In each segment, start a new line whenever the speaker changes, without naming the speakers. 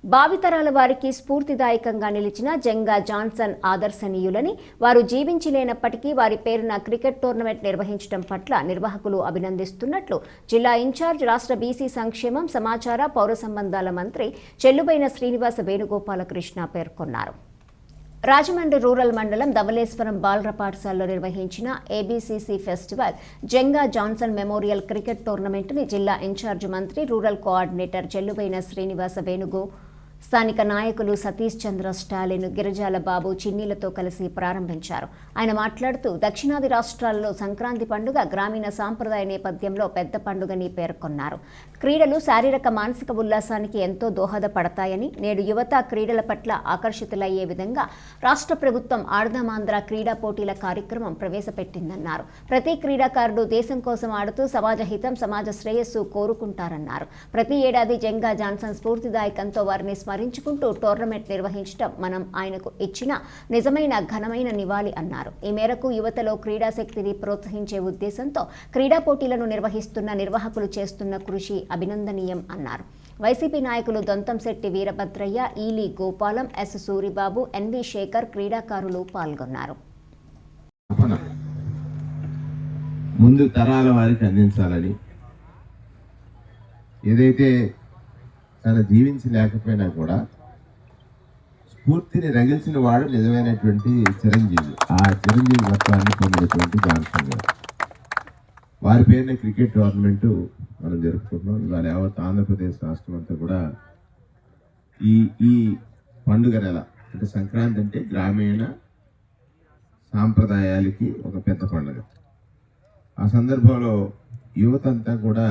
భావితరాల వారికి స్ఫూర్తిదాయకంగా నిలిచిన జంగా జాన్సన్ ఆదర్శనీయులని, వారు జీవించి లేనప్పటికీ వారి పేరున క్రికెట్ టోర్నమెంట్ నిర్వహించడం పట్ల నిర్వాహకులు అభినందిస్తున్నట్లు జిల్లా ఇన్ఛార్జ్ రాష్ట్ర బీసీ సంక్షేమం, సమాచార, పౌర సంబంధాల మంత్రి చెల్లుబోయిన శ్రీనివాస వేణుగోపాలకృష్ణ పేర్కొన్నారు. రాజమండ్రి రూరల్ మండలం ధవళేశ్వరం బాలుర పాఠశాలలో నిర్వహించిన ABCC festival Janga Johnson memorial cricket టోర్నమెంట్ని జిల్లా ఇన్ఛార్జ్ మంత్రి, రూరల్ కోఆర్డినేటర్ చెల్లుబోయిన శ్రీనివాస వేణుగో, స్థానిక నాయకులు సతీష్ చంద్ర స్టాలిన్, గిరిజాల బాబు, చిన్నీలతో కలిసి ప్రారంభించారు. ఆయన మాట్లాడుతూ దక్షిణాది రాష్ట్రాల్లో సంక్రాంతి పండుగ గ్రామీణ సాంప్రదాయ నేపథ్యంలో పెద్ద పండుగని పేర్కొన్నారు. క్రీడలు శారీరక, మానసిక ఉల్లాసానికి ఎంతో దోహదపడతాయని, నేడు యువత క్రీడల పట్ల ఆకర్షితులయ్యే విధంగా రాష్ట్ర ప్రభుత్వం ఆడదామాంధ్ర క్రీడా పోటీల కార్యక్రమం ప్రవేశపెట్టిందన్నారు. ప్రతి క్రీడాకారుడు దేశం కోసం ఆడుతూ సమాజ హితం, సమాజ శ్రేయస్సు కోరుకుంటారన్నారు. ప్రతి ఏడాది జంగా జాన్సన్ స్ఫూర్తిదాయకంతో వారిని స్మరించుకుంటూ టోర్నమెంట్ నిర్వహించడం మనం ఆయనకు ఇచ్చిన నిజమైన ఘనమైన నివాళి అన్నారు. ఈ మేరకు యువతలో క్రీడాశక్తిని ప్రోత్సహించే ఉద్దేశంతో క్రీడా పోటీలను నిర్వహిస్తున్న నిర్వాహకులు చేస్తున్న కృషి అభినందనీయం అన్నారు. వైసీపీ నాయకులు దొంతంశెట్టి వీరభద్రయ్య, ఈలి గోపాలం, ఎస్ సూరిబాబు, ఎన్వి శేఖర్, క్రీడాకారులు పాల్గొన్నారు.
ముందు తరాల వారికి అందించాలని, ఏదైతే తన జీవించి లేకపోయినా కూడా స్ఫూర్తిని రగిల్చిన వాడు నిజమైనటువంటి చిరంజీవి. ఆ చిరంజీవి తత్వాన్ని పొందినటువంటి జాన్సన్ గారు. వారి పేరున క్రికెట్ టోర్నమెంటు మనం జరుపుకుంటున్నాం. ఇవాళ యావత్ ఆంధ్రప్రదేశ్ రాష్ట్రం అంతా కూడా ఈ పండుగ నెల అంటే సంక్రాంతి అంటే గ్రామీణ సాంప్రదాయాలకి ఒక పెద్ద పండుగ. ఆ సందర్భంలో యువత అంతా కూడా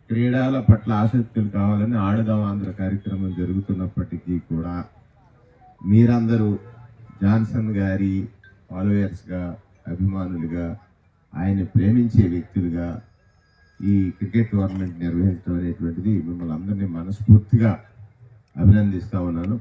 క్రీడల పట్ల ఆసక్తులు కావాలని ఆడదాం ఆంధ్ర కార్యక్రమం జరుగుతున్నప్పటికీ కూడా మీరందరూ జాన్సన్ గారి ఫాలోయర్స్గా, అభిమానులుగా, ఆయన ప్రేమించే వ్యక్తులుగా ఈ క్రికెట్ టోర్నమెంట్ నిర్వహించడం అనేటువంటిది మిమ్మల్ని అందరినీ మనస్ఫూర్తిగా అభినందిస్తా ఉన్నాను.